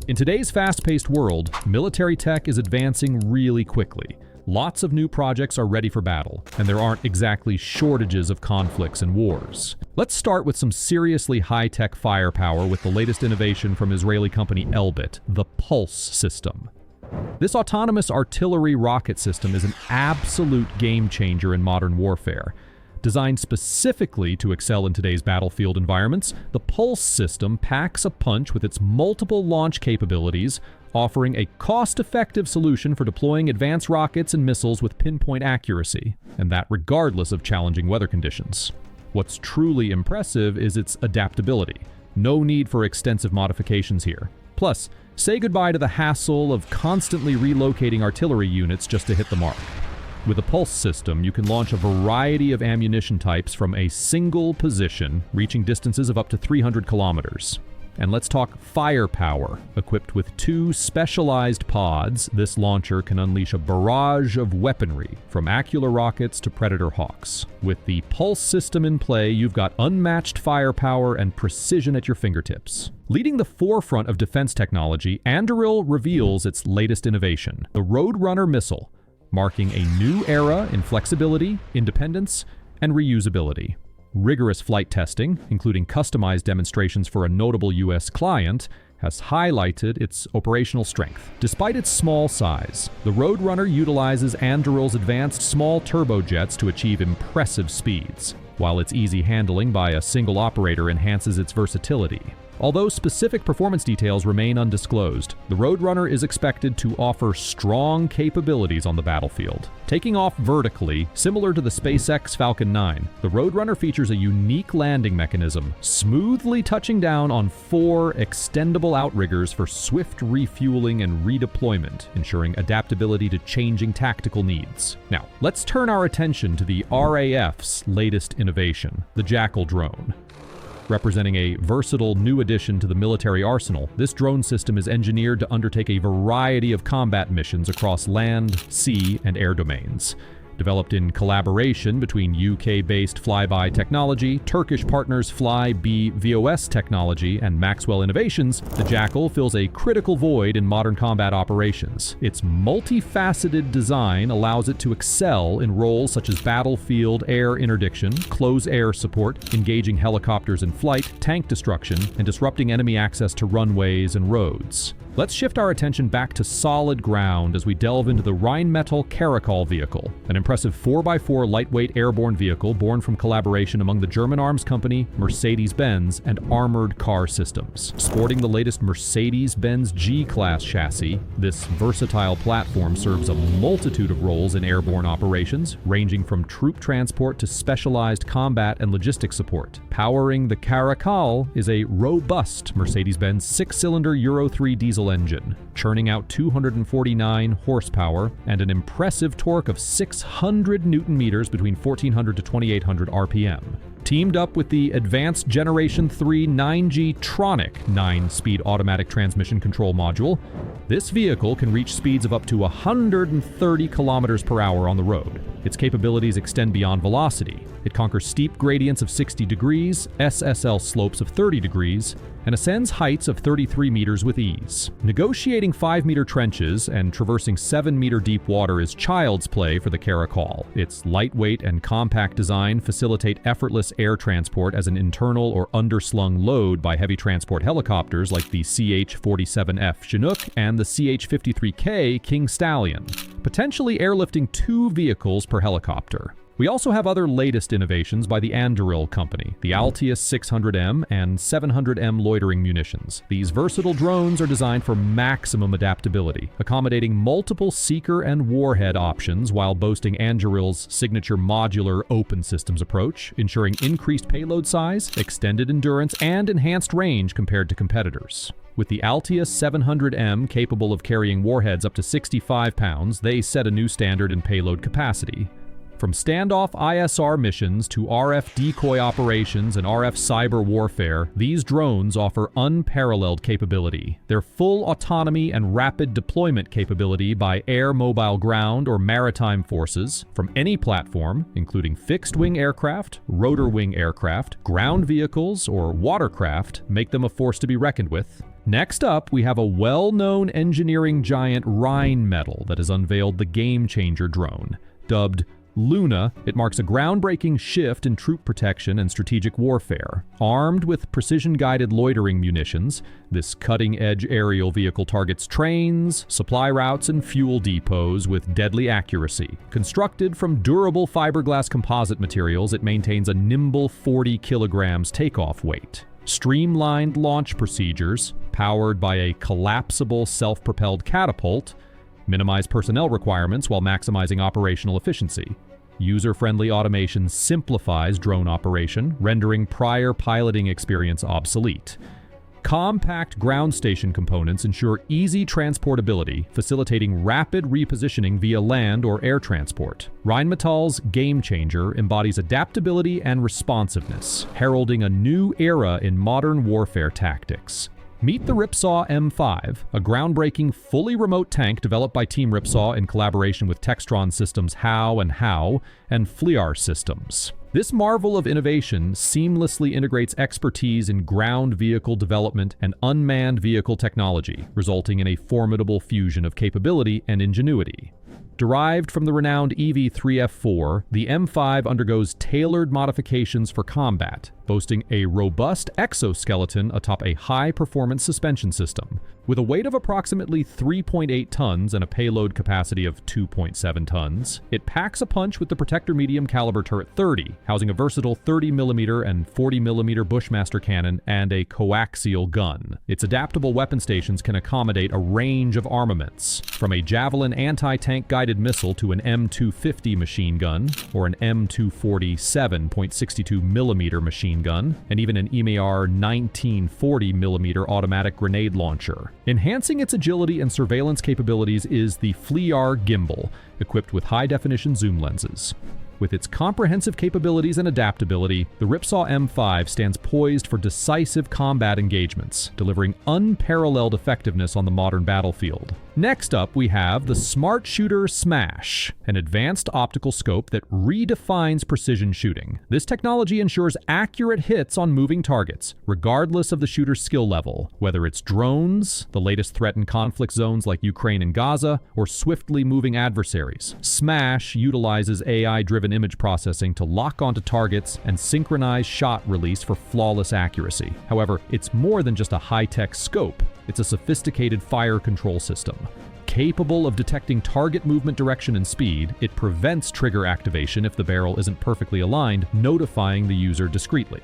In today's fast-paced world, military tech is advancing really quickly. Lots of new projects are ready for battle, and there aren't exactly shortages of conflicts and wars. Let's start with some seriously high-tech firepower with the latest innovation from Israeli company Elbit, the Pulse system. This autonomous artillery rocket system is an absolute game-changer in modern warfare. Designed specifically to excel in today's battlefield environments, the Pulse system packs a punch with its multiple launch capabilities, offering a cost-effective solution for deploying advanced rockets and missiles with pinpoint accuracy, and that regardless of challenging weather conditions. What's truly impressive is its adaptability. No need for extensive modifications here. Plus, say goodbye to the hassle of constantly relocating artillery units just to hit the mark. With a Pulse system, you can launch a variety of ammunition types from a single position, reaching distances of up to 300 kilometers. And let's talk firepower. Equipped with 2 specialized pods, this launcher can unleash a barrage of weaponry, from Accular rockets to Predator Hawks. With the Pulse system in play, you've got unmatched firepower and precision at your fingertips. Leading the forefront of defense technology, Anduril reveals its latest innovation, the Roadrunner missile, marking a new era in flexibility, independence, and reusability. Rigorous flight testing, including customized demonstrations for a notable U.S. client, has highlighted its operational strength. Despite its small size, the Roadrunner utilizes Anduril's advanced small turbojets to achieve impressive speeds, while its easy handling by a single operator enhances its versatility. Although specific performance details remain undisclosed, the Roadrunner is expected to offer strong capabilities on the battlefield. Taking off vertically, similar to the SpaceX Falcon 9, the Roadrunner features a unique landing mechanism, smoothly touching down on 4 extendable outriggers for swift refueling and redeployment, ensuring adaptability to changing tactical needs. Now, let's turn our attention to the RAF's latest innovation, the Jackal drone. Representing a versatile new addition to the military arsenal, this drone system is engineered to undertake a variety of combat missions across land, sea, and air domains. Developed in collaboration between UK-based Flyby Technology, Turkish partners Flybe VOS Technology, and Maxwell Innovations, the Jackal fills a critical void in modern combat operations. Its multifaceted design allows it to excel in roles such as battlefield air interdiction, close air support, engaging helicopters in flight, tank destruction, and disrupting enemy access to runways and roads. Let's shift our attention back to solid ground as we delve into the Rheinmetall Caracal vehicle, an impressive 4x4 lightweight airborne vehicle born from collaboration among the German arms company Mercedes-Benz and Armored Car Systems. Sporting the latest Mercedes-Benz G-Class chassis, this versatile platform serves a multitude of roles in airborne operations, ranging from troop transport to specialized combat and logistics support. Powering the Caracal is a robust Mercedes-Benz 6-cylinder Euro 3 diesel engine, churning out 249 horsepower and an impressive torque of 600 newton meters between 1400 to 2800 RPM. Teamed up with the advanced Generation 3 9G Tronic 9-speed automatic transmission control module, this vehicle can reach speeds of up to 130 kilometers per hour on the road. Its capabilities extend beyond velocity. It conquers steep gradients of 60 degrees, SSL slopes of 30 degrees, and ascends heights of 33 meters with ease. Negotiating 5-meter trenches and traversing 7-meter deep water is child's play for the Caracal. Its lightweight and compact design facilitate effortless air transport as an internal or underslung load by heavy transport helicopters like the CH-47F Chinook and the CH-53K King Stallion, potentially airlifting 2 vehicles per helicopter. We also have other latest innovations by the Anduril company, the Altius 600M and 700M loitering munitions. These versatile drones are designed for maximum adaptability, accommodating multiple seeker and warhead options while boasting Anduril's signature modular open systems approach, ensuring increased payload size, extended endurance, and enhanced range compared to competitors. With the Altius 700M capable of carrying warheads up to 65 pounds, they set a new standard in payload capacity. From standoff ISR missions to RF decoy operations and RF cyber warfare, these drones offer unparalleled capability. Their full autonomy and rapid deployment capability by air, mobile, ground, or maritime forces from any platform, including fixed-wing aircraft, rotor-wing aircraft, ground vehicles, or watercraft, make them a force to be reckoned with. Next up, we have a well-known engineering giant Rheinmetall that has unveiled the game-changer drone. Dubbed Luna, it marks a groundbreaking shift in troop protection and strategic warfare. Armed with precision-guided loitering munitions, this cutting-edge aerial vehicle targets trains, supply routes, and fuel depots with deadly accuracy. Constructed from durable fiberglass composite materials, it maintains a nimble 40 kilograms takeoff weight. Streamlined launch procedures, powered by a collapsible self-propelled catapult, minimize personnel requirements while maximizing operational efficiency. User-friendly automation simplifies drone operation, rendering prior piloting experience obsolete. Compact ground station components ensure easy transportability, facilitating rapid repositioning via land or air transport. Rheinmetall's Game Changer embodies adaptability and responsiveness, heralding a new era in modern warfare tactics. Meet the Ripsaw M5, a groundbreaking, fully remote tank developed by Team Ripsaw in collaboration with Textron Systems Howe and FLIAR Systems. This marvel of innovation seamlessly integrates expertise in ground vehicle development and unmanned vehicle technology, resulting in a formidable fusion of capability and ingenuity. Derived from the renowned EV3F4, the M5 undergoes tailored modifications for combat, boasting a robust exoskeleton atop a high-performance suspension system. With a weight of approximately 3.8 tons and a payload capacity of 2.7 tons, it packs a punch with the Protector Medium Caliber Turret 30, housing a versatile 30mm and 40mm Bushmaster cannon and a coaxial gun. Its adaptable weapon stations can accommodate a range of armaments, from a Javelin anti-tank guided missile to an M250 machine gun, or an M240 7.62mm machine gun, and even an EMAR 1940mm automatic grenade launcher. Enhancing its agility and surveillance capabilities is the FLIAR gimbal, equipped with high-definition zoom lenses. With its comprehensive capabilities and adaptability, the Ripsaw M5 stands poised for decisive combat engagements, delivering unparalleled effectiveness on the modern battlefield. Next up, we have the Smart Shooter Smash, an advanced optical scope that redefines precision shooting. This technology ensures accurate hits on moving targets, regardless of the shooter's skill level, whether it's drones, the latest threat in conflict zones like Ukraine and Gaza, or swiftly moving adversaries. Smash utilizes AI-driven image processing to lock onto targets and synchronize shot release for flawless accuracy. However, it's more than just a high-tech scope. It's a sophisticated fire control system. Capable of detecting target movement direction and speed, it prevents trigger activation if the barrel isn't perfectly aligned, notifying the user discreetly.